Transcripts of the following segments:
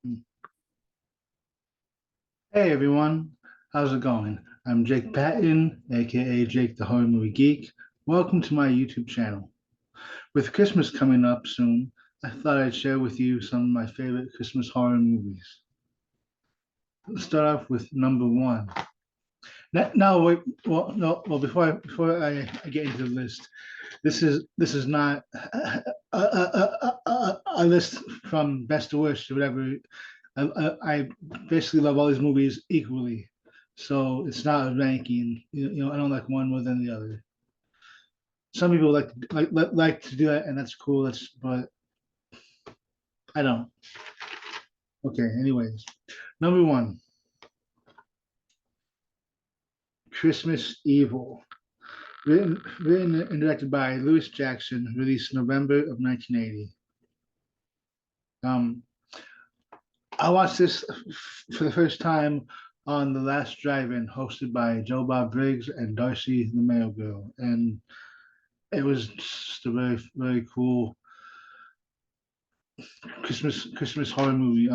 Hey everyone, how's it going? I'm Jake Patton, aka Jake the Horror Movie Geek. Welcome to my YouTube channel. With Christmas coming up soon, I thought I'd share with you some of my favorite Christmas horror movies. Let's start off with number one. Now wait, well, no, well before I get into the list, this is not a list from best to worst or whatever. I basically love all these movies equally, so it's not a ranking. I don't like one more than the other. Some people like to do that, and that's cool. But I don't. Okay. Anyways, number one, Christmas Evil, written and directed by Louis Jackson, released November of 1980. Um, I watched this for the first time on the last drive-in hosted by Joe Bob Briggs and Darcy the Mail Girl, and it was just a very cool Christmas horror movie.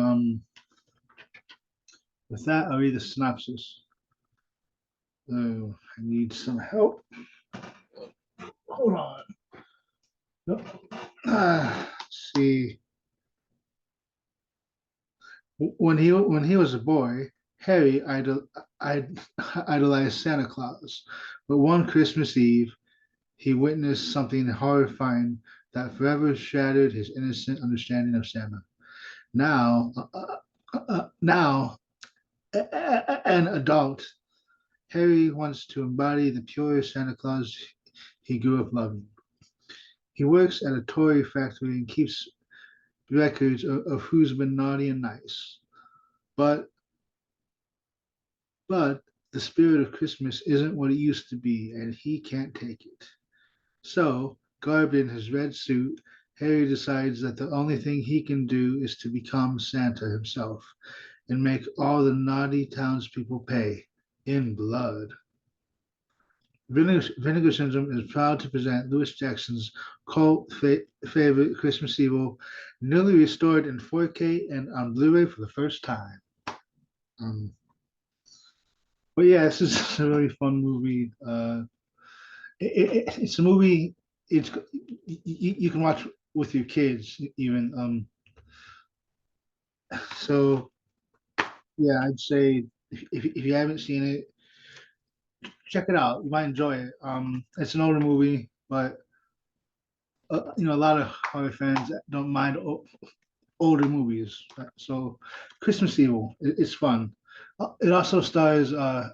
With that, I'll read the synopsis. I need some help. Hold on. Let's see. When he was a boy, Harry idolized Santa Claus, but one Christmas Eve, he witnessed something horrifying that forever shattered his innocent understanding of Santa. Now, an adult, Harry wants to embody the pure Santa Claus he grew up loving. He works at a toy factory and keeps records of who's been naughty and nice. But but the spirit of Christmas isn't what it used to be, and he can't take it. So, garbed in his red suit, Harry decides that the only thing he can do is to become Santa himself and make all the naughty townspeople pay in blood. Vinegar Syndrome is proud to present Louis Jackson's cult favorite Christmas Evil, newly restored in 4K and on Blu-ray for the first time. Um, but yeah, this is a really fun movie. It's a movie. It's you can watch with your kids even. So yeah, I'd say if you haven't seen it, check it out. You might enjoy it. It's an older movie, but a lot of horror fans don't mind older movies. So Christmas Evil, it's fun. It also stars a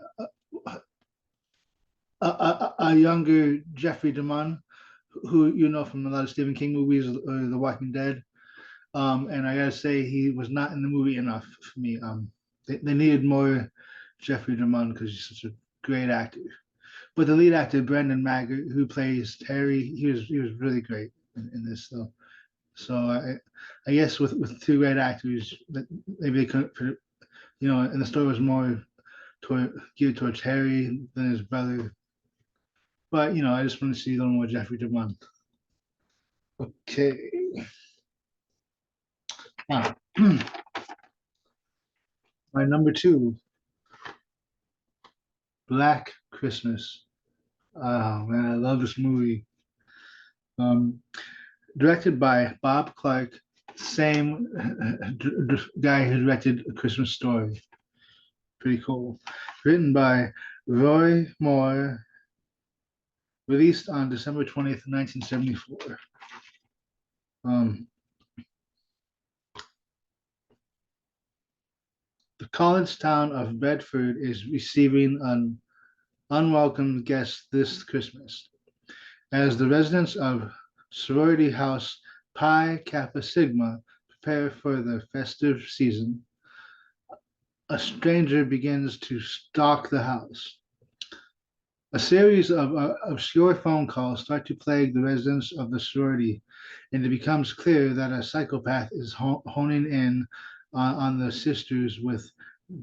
younger Jeffrey DeMunn, who you know from a lot of Stephen King movies or The Walking Dead. And I gotta say, he was not in the movie enough for me. They needed more Jeffrey DeMunn because he's such a great actor. But the lead actor, Brendan Maggart, who plays Harry, he was really great in this. So I guess with two great actors, that maybe they couldn't, and the story was more geared towards Harry than his brother. But I just want to see a little more Jeffrey DeMunn. Okay. Ah, my number two, Black Christmas. Oh man, I love this movie. Um, Directed by Bob Clark, same guy who directed A Christmas Story. Pretty cool. Written by Roy Moore, released on December 20th, 1974. Um, the college town of Bedford is receiving an unwelcome guest this Christmas, as the residents of sorority house Pi Kappa Sigma prepare for the festive season. A stranger begins to stalk the house. A series of obscure phone calls start to plague the residents of the sorority, and it becomes clear that a psychopath is honing in on the sisters with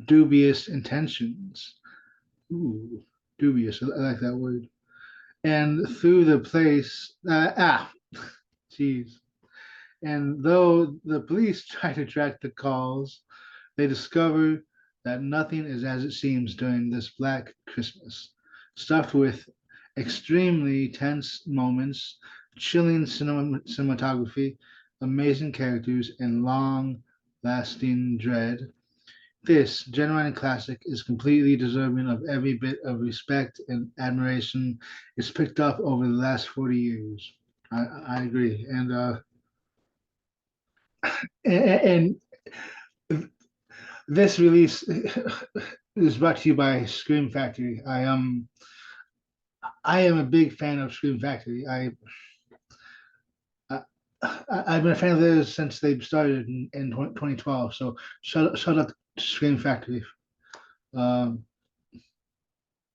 dubious intentions. Ooh, dubious. I like that word. And through the place, jeez. And though the police try to track the calls, they discover that nothing is as it seems during this Black Christmas, stuffed with extremely tense moments, chilling cinematography, amazing characters, and long lasting dread. This genuine classic is completely deserving of every bit of respect and admiration it's picked up over the last 40 years. I agree. And this release is brought to you by Scream Factory. I am a big fan of Scream Factory. I I've been a fan of theirs since they started in 2012. So shout out to Scream Factory. Um,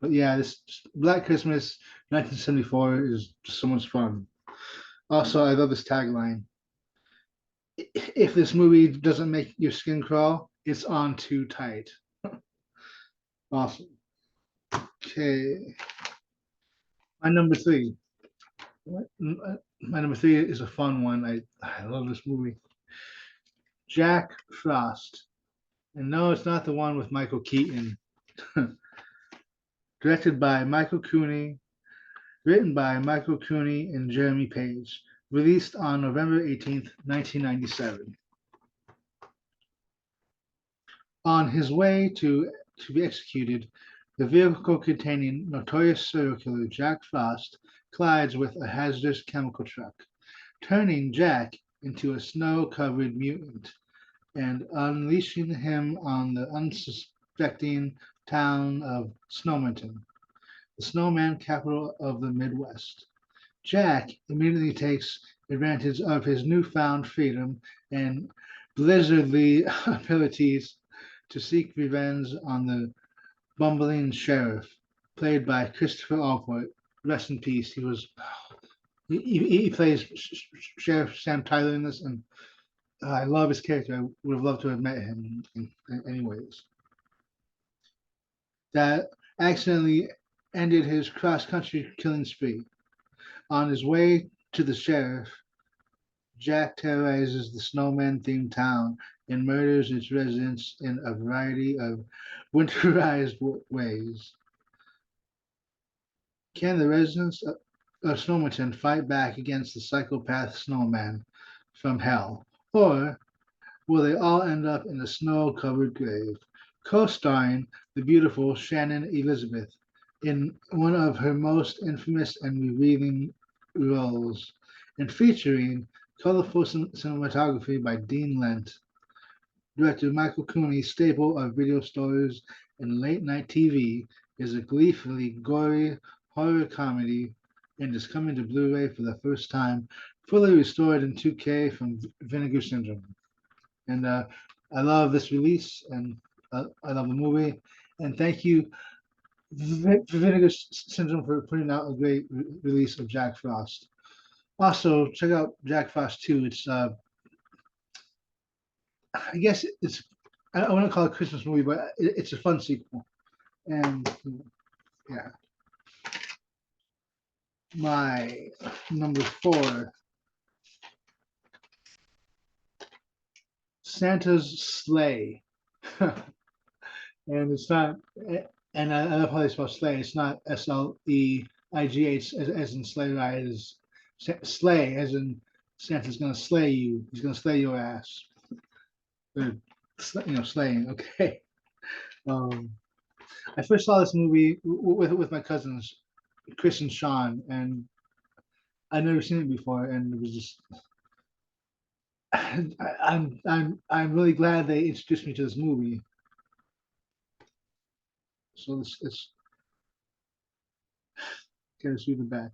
but yeah, this Black Christmas 1974 is just so much fun. Also, I love this tagline. If this movie doesn't make your skin crawl, it's on too tight. Awesome. Okay, my number three. My number three is a fun one. I love this movie. Jack Frost. And no, it's not the one with Michael Keaton. Directed by Michael Cooney, written by Michael Cooney and Jeremy Page. Released on November 18th, 1997. On his way to be executed, the vehicle containing notorious serial killer Jack Frost collides with a hazardous chemical truck, turning Jack into a snow-covered mutant and unleashing him on the unsuspecting town of Snowminton, the snowman capital of the Midwest. Jack immediately takes advantage of his newfound freedom and blizzardly abilities to seek revenge on the bumbling sheriff, played by Christopher Alport. Rest in peace. He plays Sheriff Sam Tyler in this, and I love his character. I would have loved to have met him in anyways. That accidentally ended his cross country killing spree. On his way to the sheriff, Jack terrorizes the snowman themed town and murders its residents in a variety of winterized ways. Can the residents of Snowminton fight back against the psychopath snowman from hell? Or will they all end up in a snow covered grave? Co starring the beautiful Shannon Elizabeth in one of her most infamous and revealing roles, and featuring colorful cinematography by Dean Lent. Director Michael Cooney's staple of video stores and late night TV is a gleefully gory horror comedy and is coming to Blu ray for the first time, fully restored in 2K from Vinegar Syndrome. And I love this release and I love the movie. And thank you, Vinegar Syndrome, for putting out a great release of Jack Frost. Also, check out Jack Frost 2. I guess I want to call it a Christmas movie, but it's a fun sequel. And yeah, my number four, Santa's Sleigh. And it's not, and I love how they spell sleigh. It's not SLEIGH as in sleigh ride, is sleigh as in Santa's gonna slay you. He's gonna slay your ass. Or, slaying. Okay. Um, I first saw this movie with my cousins, Chris and Sean, and I'd never seen it before, and it was just. I'm really glad they introduced me to this movie. So let's get us through the back.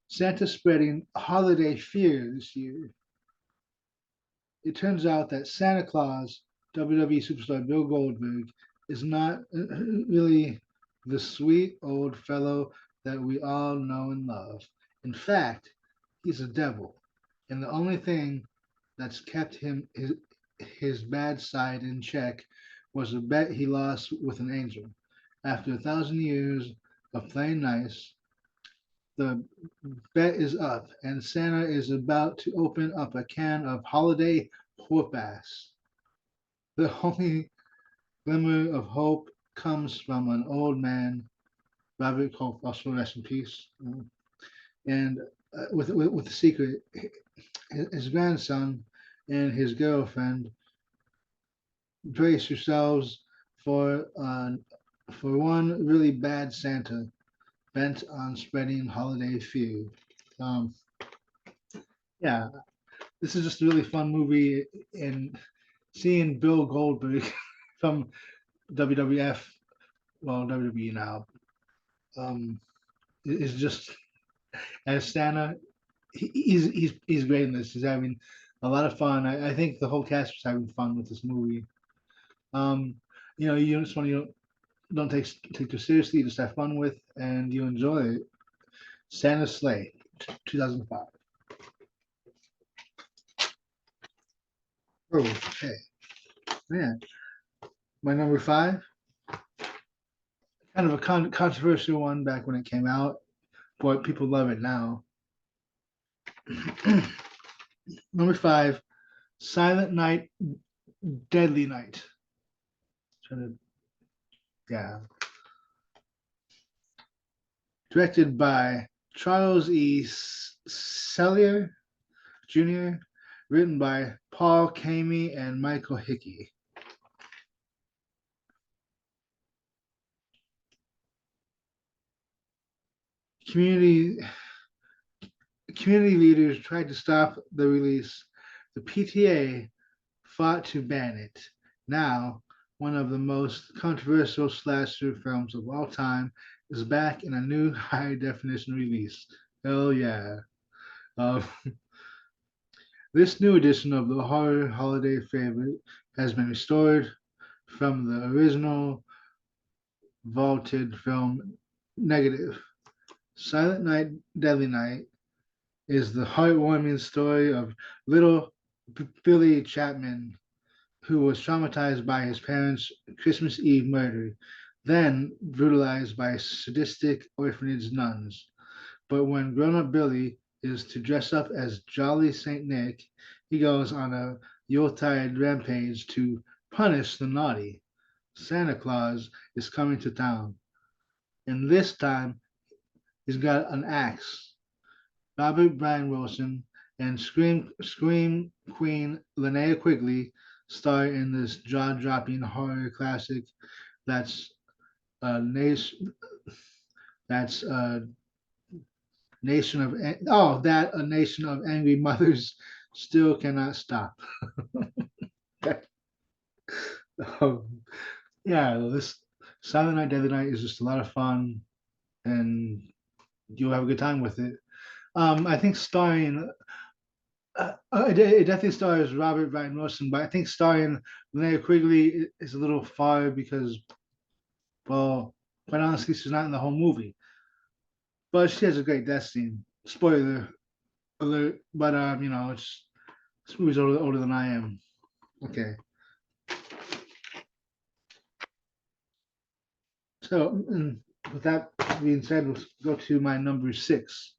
Santa spreading holiday fear this year. It turns out that Santa Claus, WWE superstar Bill Goldberg, is not really the sweet old fellow that we all know and love. In fact, he's a devil, and the only thing that's kept his bad side in check was a bet he lost with an angel. After 1,000 years of playing nice, The bet is up, and Santa is about to open up a can of holiday pork bass. The only glimmer of hope comes from an old man, Robert Koch, also rest in peace, and with the secret, his grandson and his girlfriend brace yourselves for one really bad Santa bent on spreading holiday fear. Um, yeah, this is just a really fun movie, and seeing Bill Goldberg from WWF, well WWE now, is just as Santa. He's great in this. He's having a lot of fun. I think the whole cast was having fun with this movie. Um, you just want to don't take too seriously, just have fun with, and you enjoy it. Santa's Sleigh, 2005. Oh, hey, man, my number five, kind of a controversial one back when it came out, but people love it now. Number five, Silent Night, Deadly Night. Trying to, yeah, directed by Charles E. Sellier Jr., written by Paul Kamey and Michael Hickey. Community community leaders tried to stop the release. The PTA fought to ban it. Now, one of the most controversial slasher films of all time is back in a new high definition release. Hell yeah. Uh, this new edition of the horror holiday favorite has been restored from the original vaulted film negative. Silent Night, Deadly Night is the heartwarming story of little Billy Chapman, who was traumatized by his parents' Christmas Eve murder, then brutalized by sadistic orphanage nuns. But when grown up Billy is to dress up as Jolly St. Nick, he goes on a Yuletide rampage to punish the naughty. Santa Claus is coming to town, and this time he's got an axe. Robert Brian Wilson and Scream Queen Linnea Quigley star in this jaw-dropping horror classic. That's a nation. That's a nation of that a nation of angry mothers still cannot stop. um, yeah, this Silent Night, Deadly Night is just a lot of fun, and you'll have a good time with it. I think starring it definitely stars Robert Ryan Wilson, but I think starring Linnea Quigley is a little far because, well, quite honestly, she's not in the whole movie. But she has a great death scene. Spoiler alert, but this movie's older than I am. Okay, so with that being said, let's go to my number six,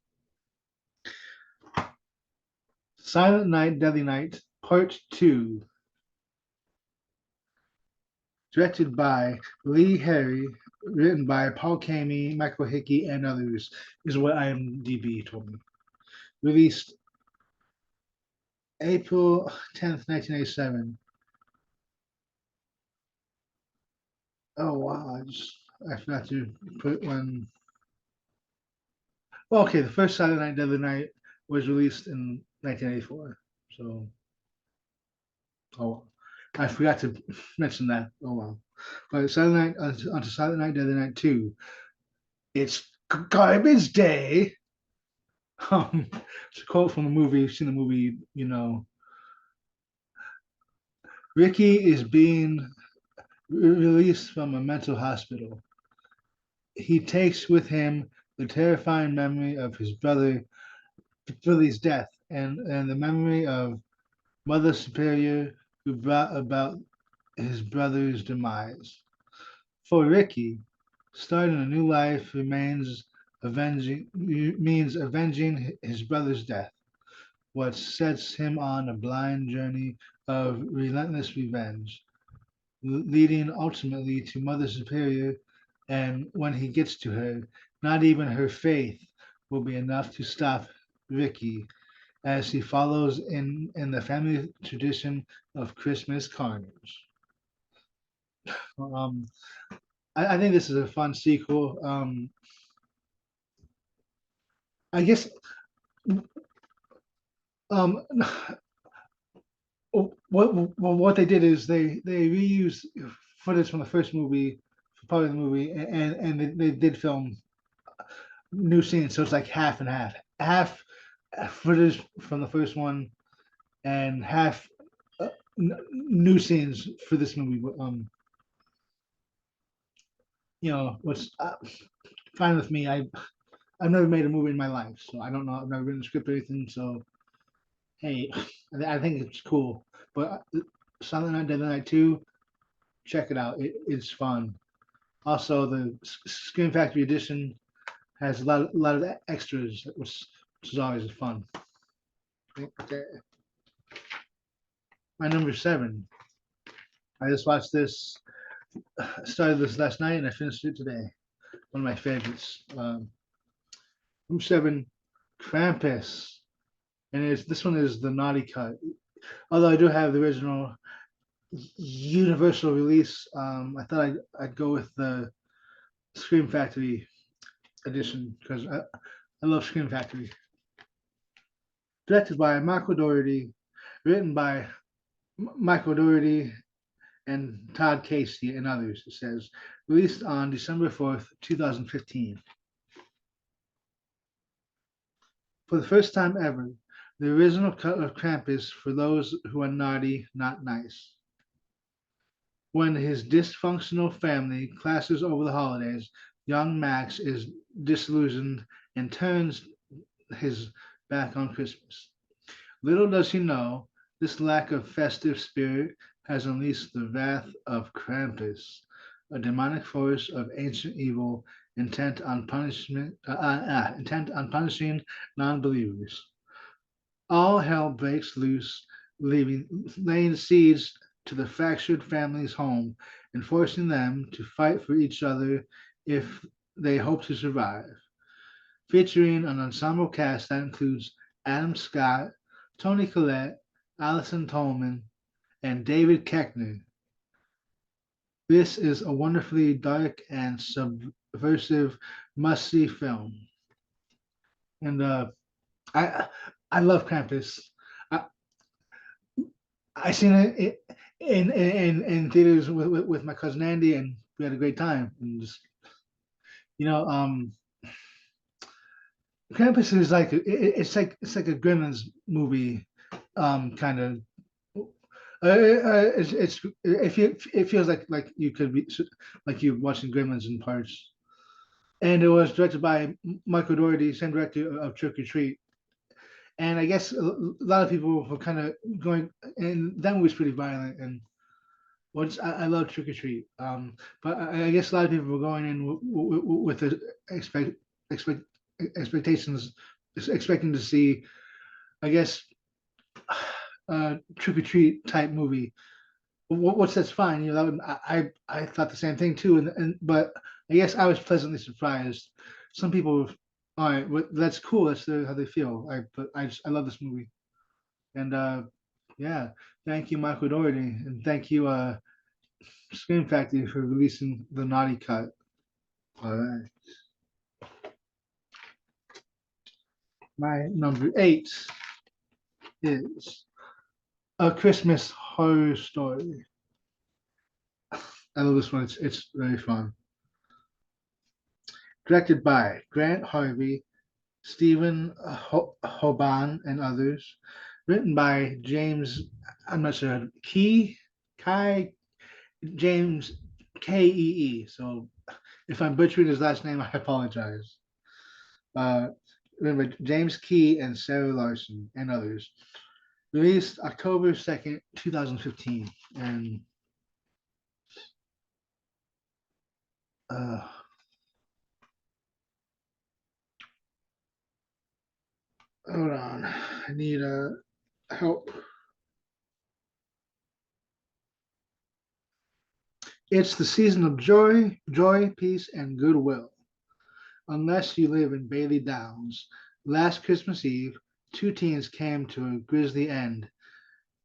Silent Night, Deadly Night, Part Two. Directed by Lee Harry, written by Paul Kamey, Michael Hickey, and others, is what IMDb told me. Released April 10th, 1987. Oh wow, I forgot to put one. Well, okay, the first Saturday Night Deadly Night was released in 1984. So, oh, I forgot to mention that. Oh wow. But Saturday Night onto Saturday Night Deadly Night 2. It's garbage day. It's a quote from the movie. You've seen the movie, you know. Ricky is being released from a mental hospital. He takes with him the terrifying memory of his brother Billy's death and the memory of Mother Superior who brought about his brother's demise. For Ricky, starting a new life remains avenging means avenging his brother's death, what sets him on a blind journey of relentless revenge, leading ultimately to Mother Superior. And when he gets to her, not even her faith will be enough to stop Ricky as he follows in the family tradition of Christmas carnage. Um, I think this is a fun sequel. I guess um, what they did is they reused footage from the first movie, part of the movie, and they did film new scenes, so it's like half and half. Half footage from the first one, and half new scenes for this movie. What's fine with me. I've never made a movie in my life, so I don't know. I've never written a script or anything, so hey, I think it's cool. But Silent Night, Deadly Night 2, check it out. It's fun. Also, the Screen Factory edition has a lot of extras, which is always fun. Okay. My number seven. I just watched this, started this last night, and I finished it today. One of my favorites. Number seven, Krampus, and this one is the naughty cut. Although I do have the original Universal release, I thought I'd go with the Scream Factory edition because I love Scream Factory. Directed by Michael Dougherty, written by Michael Dougherty and Todd Casey and others. It says released on December 4th, 2015. For the first time ever, the original cut of Krampus for those who are naughty, not nice. When his dysfunctional family clashes over the holidays, young Max is disillusioned and turns his back on Christmas. Little does he know, this lack of festive spirit has unleashed the wrath of Krampus, a demonic force of ancient evil intent on punishing non-believers. All hell breaks loose, laying siege to the fractured family's home and forcing them to fight for each other if they hope to survive. Featuring an ensemble cast that includes Adam Scott, Toni Collette, Allison Tolman, and David Koechner. This is a wonderfully dark and subversive must-see film. And I I love Krampus. I, I seen it in theaters with my cousin Andy, and we had a great time. And just you know, Krampus is like it's like a Gremlins movie, kind of. It feels like you could be like you're watching Gremlins in parts. And it was directed by Michael Dougherty, same director of Trick or Treat. And I guess a lot of people were kind of going, and that movie's pretty violent. And I love Trick or Treat, but I guess a lot of people were going in with the expect expectations, expecting to see, I guess, Trick or Treat type movie. What's that's fine, that would, I thought the same thing too, and but I guess I was pleasantly surprised. Some people, all right, that's cool. That's how they feel. But I love this movie, and yeah, thank you, Michael Dougherty, and thank you, Scream Factory for releasing the naughty cut. All right. My number eight is A Christmas Horror Story. I love this one. It's very fun. Directed by Grant Harvey, Stephen Hoban, and others. Written by James, I'm not sure, Kai James Kee. So if I'm butchering his last name, I apologize. Uh, Written by James Key and Sarah Larson and others. Released October 2nd, 2015. And uh, Hold on. I need help. It's the season of joy, peace, and goodwill. Unless you live in Bailey Downs. Last Christmas Eve, two teens came to a grisly end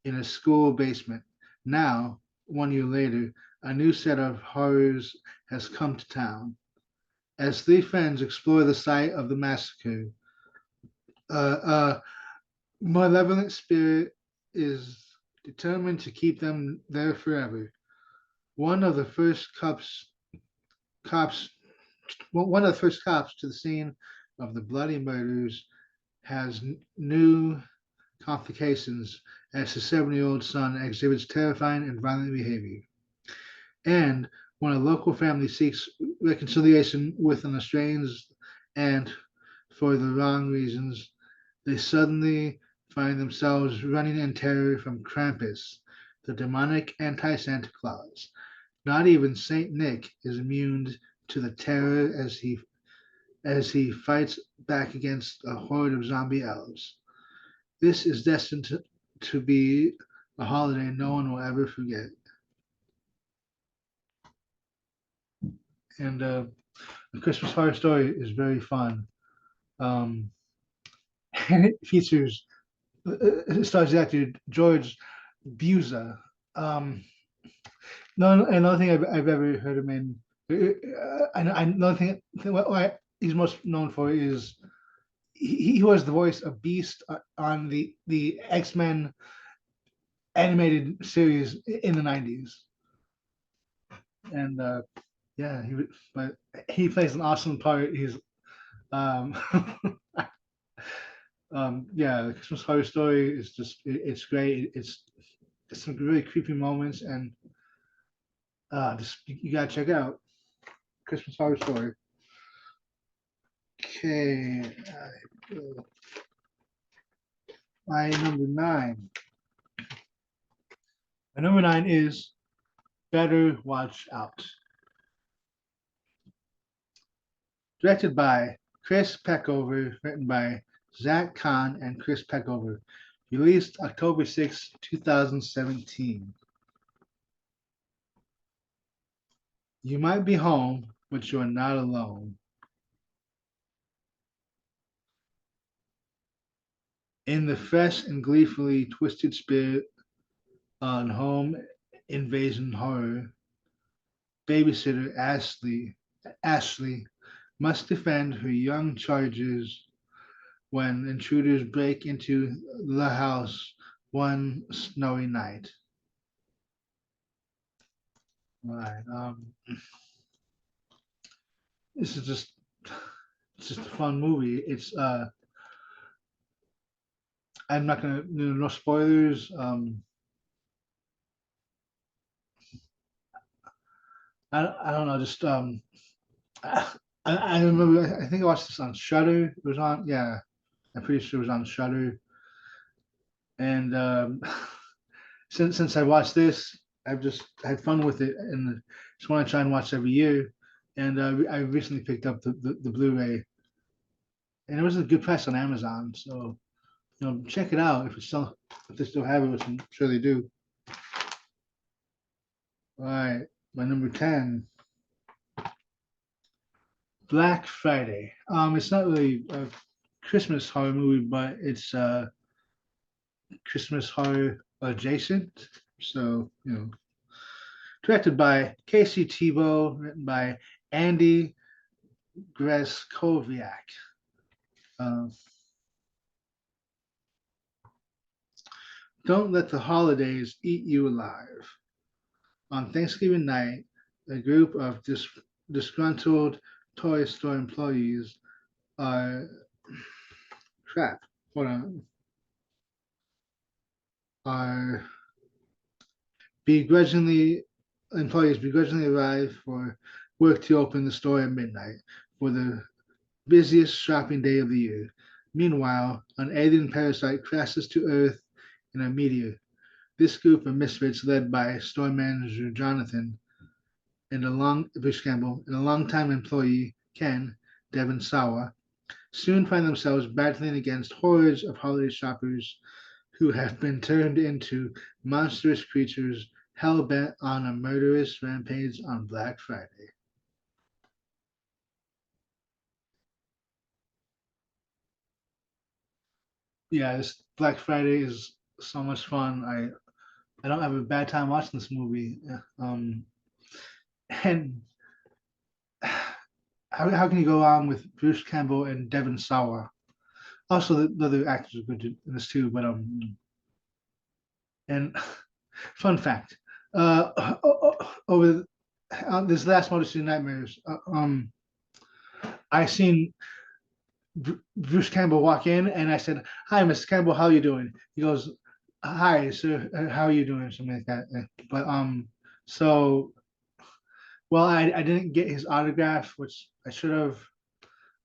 in a school basement. Now, 1 year later, a new set of horrors has come to town. As three friends explore the site of the massacre, a malevolent spirit is determined to keep them there forever. One of the first cops, one of the first cops to the scene of the bloody murders has new complications as his 7-year-old son exhibits terrifying and violent behavior. And when a local family seeks reconciliation with an estranged aunt for the wrong reasons, they suddenly find themselves running in terror from Krampus, the demonic anti Santa Claus. Not even Saint Nick is immune to the terror as he fights back against a horde of zombie elves. This is destined to be a holiday no one will ever forget. And the Christmas Horror Story is very fun. Um, and it features it stars the actor George Buza. Um, another thing I've ever heard him in. Another thing what he's most known for is he was the voice of Beast on the X-Men animated series in the 90s. And yeah, but he plays an awesome part. He's um, yeah, the Christmas Horror Story is just it's great. It's some really creepy moments, and just you gotta check it out. Christmas Horror Story. Okay, my number nine. My number nine is Better Watch Out. Directed by Chris Peckover, written by Zach Kahn and Chris Peckover. Released October 6, 2017. You might be home, but you are not alone. In the fresh and gleefully twisted spirit on home invasion horror, babysitter Ashley must defend her young charges when intruders break into the house one snowy night. All right. This is just it's just a fun movie. It's I'm not gonna no spoilers. I don't know. Just I remember. I think I watched this on Shutter. It was on. Yeah, I'm pretty sure it was on Shutter. And since I watched this, I've just had fun with it, and just want to try and watch every year. And I recently picked up the Blu-ray, and it was a good price on Amazon. So check it out if they still have it, which I'm sure they do. All right, my number 10, Black Friday. It's not really a Christmas horror movie, but it's Christmas horror adjacent. So directed by Casey Tebow, written by Andy Greskoviak. Uh, don't let the holidays eat you alive. On Thanksgiving night, a group of disgruntled toy store employees are crap. Hold on. Are begrudgingly employees begrudgingly arrive for work to open the store at midnight for the busiest shopping day of the year. Meanwhile, an alien parasite crashes to Earth in a meteor. This group of misfits, led by store manager Jonathan and Bruce Campbell, and a longtime employee, Ken Devon Sawa, soon find themselves battling against hordes of holiday shoppers who have been turned into monstrous creatures hell bent on a murderous rampage on Black Friday. Yeah, this Black Friday is so much fun. I don't have a bad time watching this movie. And how can you go wrong with Bruce Campbell and Devon Sawa? Also, the other actors are good in this too. But and fun fact, over this last Motor City Nightmares, I seen Bruce Campbell walk in, and I said, "Hi, Mr. Campbell, how you doing?" He goes, "Hi, sir, how are you doing?" Something like that. But so well, I didn't get his autograph, which I should have.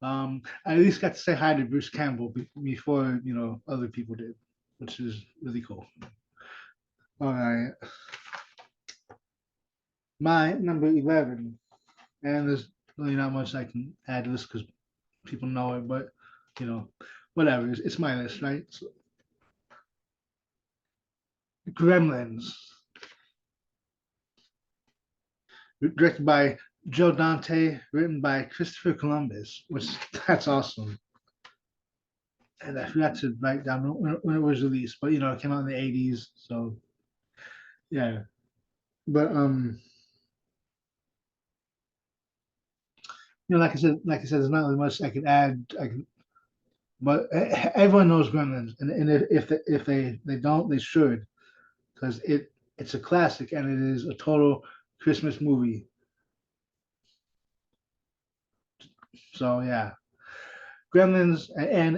I at least got to say hi to Bruce Campbell before other people did, which is really cool. All right, my number 11, and there's really not much I can add to this because people know it, but you know, whatever. It's my list, right? So, Gremlins, directed by Joe Dante, written by Christopher Columbus, which that's awesome. And I forgot to write down when it was released, but it came out in the '80s, so yeah. But like I said, there's not really much I can add. But everyone knows Gremlins, and if they don't, they should, because it's a classic and it is a total Christmas movie. So yeah, Gremlins, and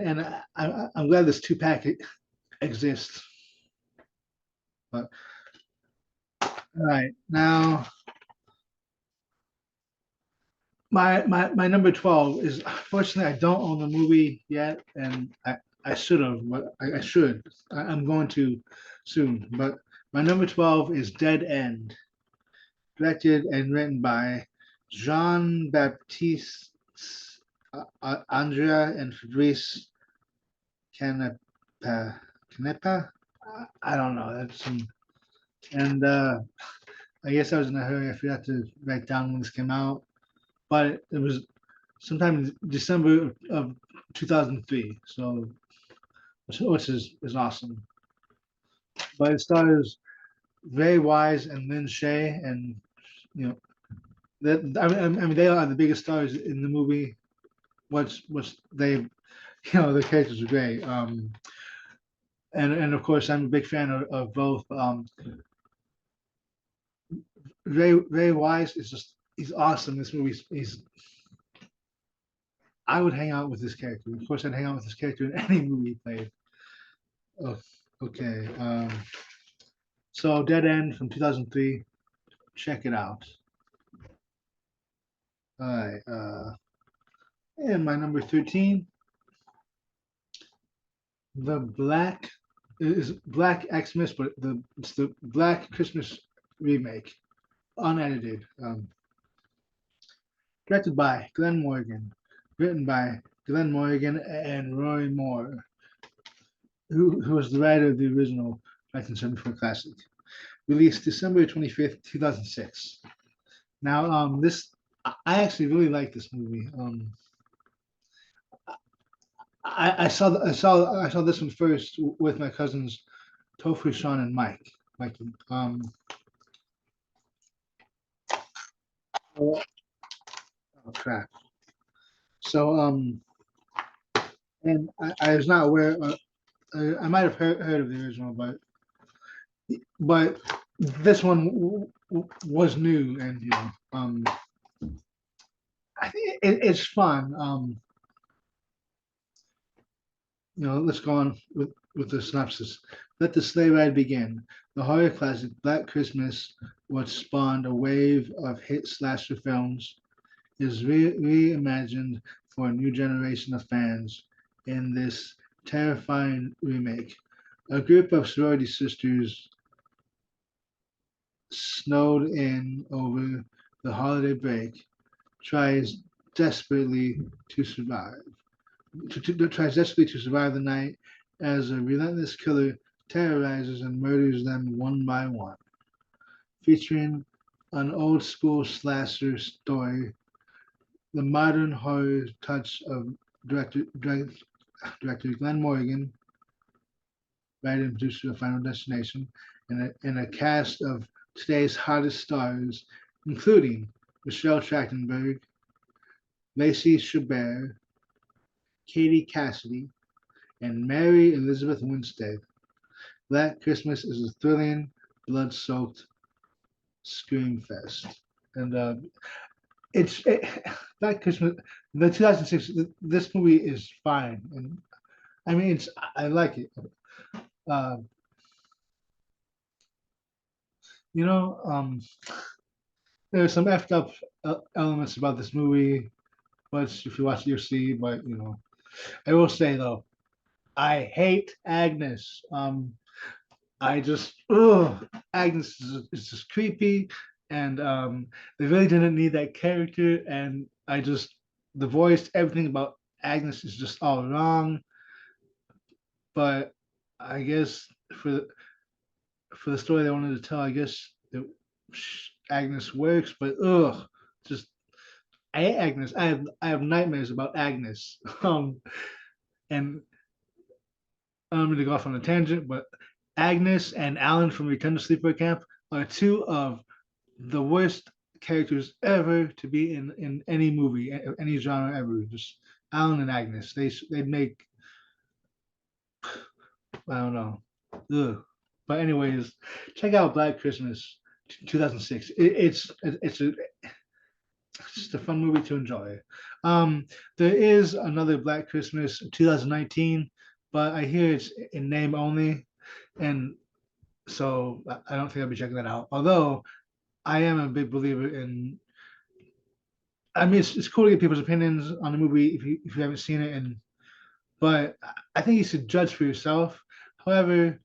I'm glad this two pack exists. But all right, now my number 12 is, unfortunately, I don't own the movie yet, and I should have, but I should. I'm going to soon. But my number 12 is Dead End, directed and written by Jean Baptiste Andrea and Fabrice Canepa. Canepa? I don't know. That's some, and I guess I was in a hurry. I forgot to write down when this came out, but it was sometime in December of 2003. So, which is awesome. But it stars Ray Wise and Lynn Shay, and you know that I mean they are the biggest stars in the movie. What's they the characters are great. And of course I'm a big fan of both. Ray Wise is just he's awesome. This movie he's I would hang out with this character. Of course I'd hang out with this character in any movie he played. Oh, okay. So Dead End from 2003. Check it out. All right. And my number 13, the Black is Black Xmas, but it's the Black Christmas remake, unedited. Directed by Glenn Morgan, written by Glenn Morgan and Roy Moore, who was the writer of the original 1974 classic. Released December 25th, 2006. Now, this I actually really like this movie. I saw this one first with my cousins Tofu, Sean, and Mikey. Oh, oh crap. So and I was not aware. I might have heard of the original, but this one was new, and I think it's fun. Let's go on with the synopsis. Let the sleigh ride begin. The horror classic Black Christmas, which spawned a wave of hit slasher films, is reimagined for a new generation of fans in this terrifying remake. A group of sorority sisters snowed in over the holiday break tries desperately to survive. tries desperately to survive the night as a relentless killer terrorizes and murders them one by one. Featuring an old school slasher story, the modern horror touch of director, director Glenn Morgan, writer and producer of Final Destination, and a cast of today's hottest stars, including Michelle Trachtenberg, Lacey Chabert, Katie Cassidy, and Mary Elizabeth Winstead. Black Christmas is a thrilling, blood-soaked scream fest. And it's it, Black Christmas, the 2006. This movie is fine, and I mean, I like it. Uh, you know, there are some effed up elements about this movie, but if you watch it, you'll see. But I will say though, I hate Agnes. I just, ugh, Agnes is just creepy, and they really didn't need that character. And the voice, everything about Agnes is just all wrong. But I guess for for the story they wanted to tell, I guess Agnes works. But ugh, just I hate Agnes. I have nightmares about Agnes. And I'm going to go off on a tangent, but Agnes and Alan from Return to Sleepaway Camp are two of the worst characters ever to be in any movie, any genre ever. Just Alan and Agnes. They make, I don't know. Ugh. But anyways, check out Black Christmas 2006. It's just a fun movie to enjoy. There is another Black Christmas 2019, but I hear it's in name only, and so I don't think I'll be checking that out. Although I am a big believer in. I mean, it's cool to get people's opinions on the movie if you haven't seen it, and but I think you should judge for yourself. However,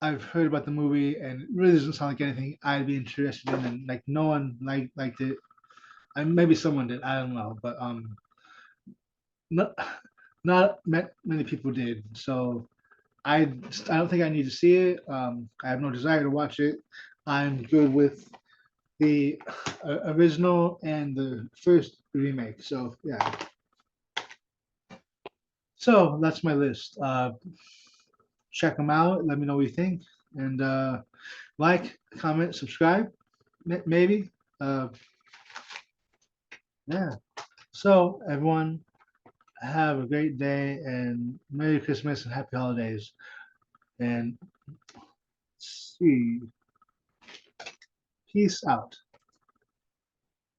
I've heard about the movie and it really doesn't sound like anything I'd be interested in, and like no one liked it. And maybe someone did, I don't know, but not not many people did. So I don't think I need to see it. I have no desire to watch it. I'm good with the original and the first remake. So yeah. So that's my list. Check them out. Let me know what you think, and like, comment, subscribe, maybe. Uh, yeah. So everyone, have a great day and Merry Christmas and Happy Holidays. And see, peace out.